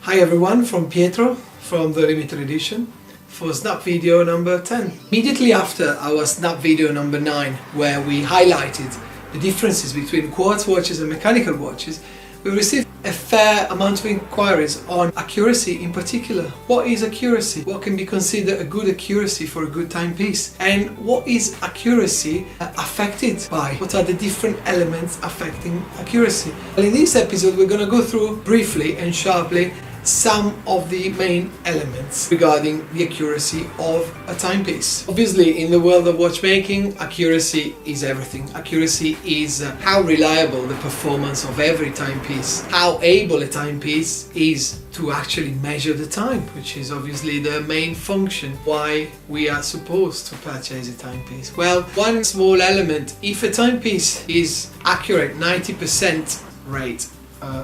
Hi everyone, from Pietro from the limited edition for snap video number 10. Immediately after our snap video number 9, where we highlighted the differences between quartz watches and mechanical watches, we received a fair amount of inquiries on accuracy in particular. What is accuracy? What can be considered a good accuracy for a good timepiece? And what is accuracy affected by? What are the different elements affecting accuracy? Well, in this episode we're going to go through briefly and sharply some of the main elements regarding the accuracy of a timepiece. Obviously, in the world of watchmaking, accuracy is everything. Accuracy is how reliable the performance of every timepiece, how able a timepiece is to actually measure the time, which is obviously the main function why we are supposed to purchase a timepiece. Well, one small element, if a timepiece is accurate 90% rate,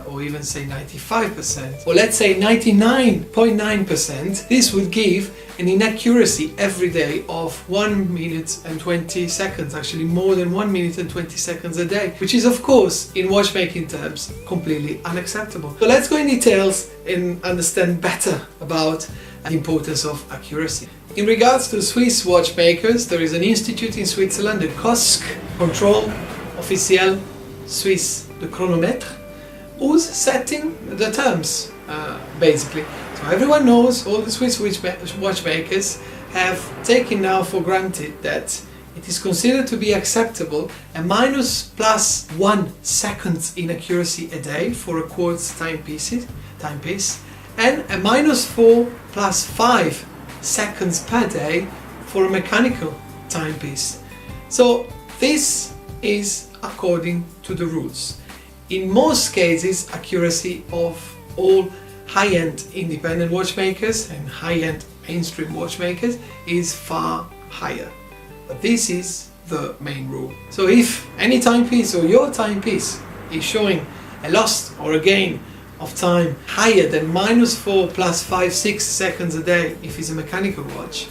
or even say 95%, or let's say 99.9%, this would give an inaccuracy every day of 1 minute and 20 seconds, actually more than 1 minute and 20 seconds a day, which is of course, in watchmaking terms, completely unacceptable. So let's go in details and understand better about the importance of accuracy. In regards to Swiss watchmakers, there is an institute in Switzerland, the COSC, Contrôle Officiel Suisse de Chronomètre, who's setting the terms, basically. So everyone knows, all the Swiss watchmakers have taken now for granted that it is considered to be acceptable a +1 second in accuracy a day for a quartz timepiece, and a -4 +5 seconds per day for a mechanical timepiece. So this is according to the rules. In most cases, accuracy of all high-end independent watchmakers and high-end mainstream watchmakers is far higher. But this is the main rule. So if any timepiece or your timepiece is showing a loss or a gain of time higher than -4 +5, 6 seconds a day if it's a mechanical watch,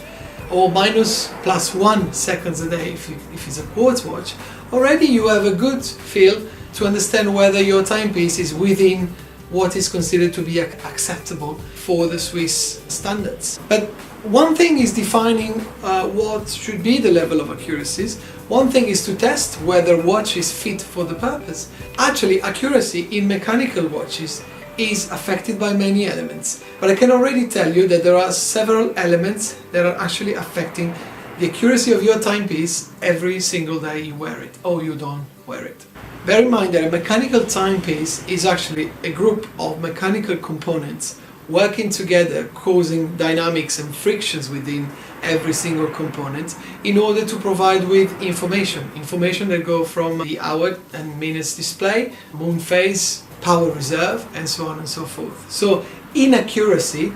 or +1 seconds a day if it's a quartz watch, already you have a good feel to understand whether your timepiece is within what is considered to be acceptable for the Swiss standards. But one thing is defining what should be the level of accuracies. One thing is to test whether a watch is fit for the purpose. Actually, accuracy in mechanical watches is affected by many elements. But I can already tell you that there are several elements that are actually affecting the accuracy of your timepiece every single day you wear it or you don't wear it. Bear in mind that a mechanical timepiece is actually a group of mechanical components working together, causing dynamics and frictions within every single component in order to provide with information that go from the hour and minutes display, moon phase, power reserve, and so on and so forth. So inaccuracy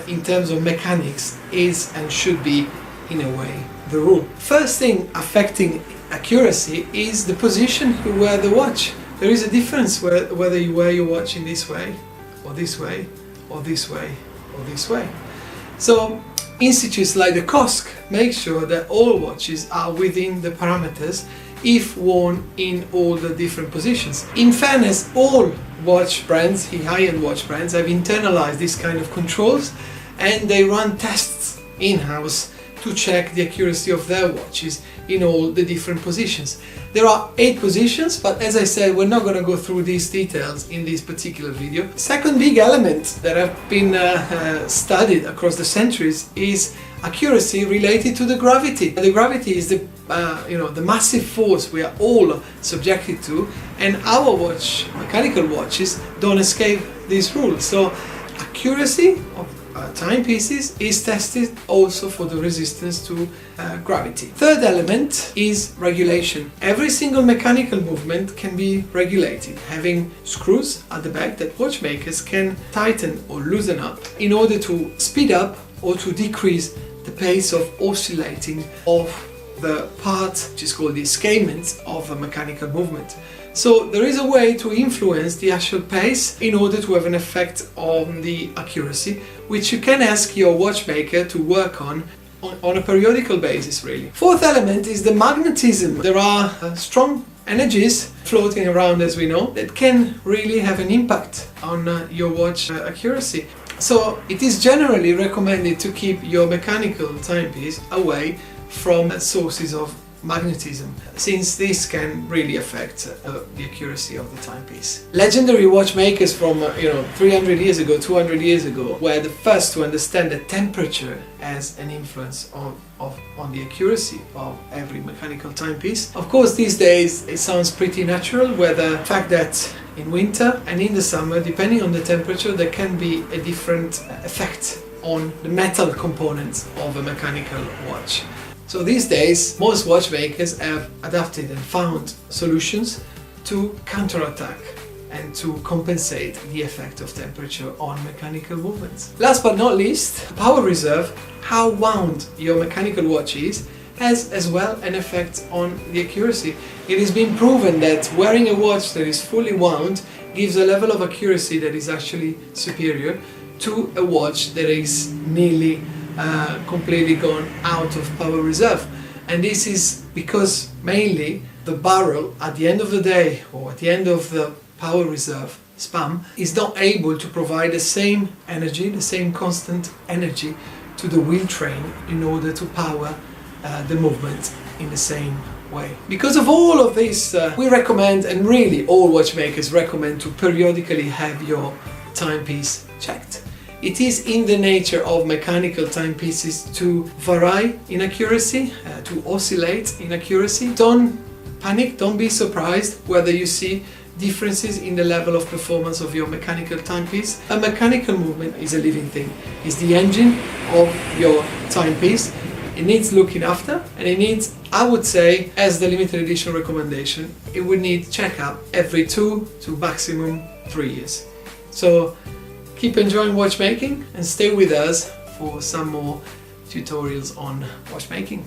in terms of mechanics is and should be, in a way, the rule. First thing affecting accuracy is the position you wear the watch. There is a difference whether you wear your watch in this way, or this way, or this way, or this way. So institutes like the COSC make sure that all watches are within the parameters if worn in all the different positions. In fairness, all watch brands, high-end watch brands, have internalized this kind of controls, and they run tests in-house to check the accuracy of their watches in all the different positions. There are 8 positions, but as I said, we're not going to go through these details in this particular video. Second big element that have been studied across the centuries is accuracy related to the gravity. The gravity is the massive force we are all subjected to, and our mechanical watches, don't escape this rule. So accuracy of timepieces is tested also for the resistance to gravity. Third element is regulation. Every single mechanical movement can be regulated, having screws at the back that watchmakers can tighten or loosen up in order to speed up or to decrease the pace of oscillating of the part which is called the escapement of a mechanical movement. So there is a way to influence the actual pace in order to have an effect on the accuracy, which you can ask your watchmaker to work on a periodical basis, really. Fourth element is the magnetism. There are strong energies floating around, as we know, that can really have an impact on your watch accuracy. So it is generally recommended to keep your mechanical timepiece away from sources of magnetism, since this can really affect the accuracy of the timepiece. Legendary watchmakers from 300 years ago, 200 years ago, were the first to understand that temperature has an influence on the accuracy of every mechanical timepiece. Of course, these days it sounds pretty natural, where the fact that in winter and in the summer, depending on the temperature, there can be a different effect on the metal components of a mechanical watch. So these days, most watchmakers have adapted and found solutions to counterattack and to compensate the effect of temperature on mechanical movements. Last but not least, power reserve. How wound your mechanical watch is has as well an effect on the accuracy. It has been proven that wearing a watch that is fully wound gives a level of accuracy that is actually superior to a watch that is nearly completely gone out of power reserve. And this is because mainly the barrel at the end of the day, or at the end of the power reserve span, is not able to provide the same energy, the same constant energy to the wheel train in order to power the movement in the same way. Because of all of this, we recommend, and really all watchmakers recommend, to periodically have your timepiece checked. It is in the nature of mechanical timepieces to vary in accuracy, to oscillate in accuracy. Don't panic, don't be surprised whether you see differences in the level of performance of your mechanical timepiece. A mechanical movement is a living thing. It's the engine of your timepiece. It needs looking after, and it needs, I would say, as the limited edition recommendation, it would need checkup every 2 to maximum 3 years. So keep enjoying watchmaking and stay with us for some more tutorials on watchmaking.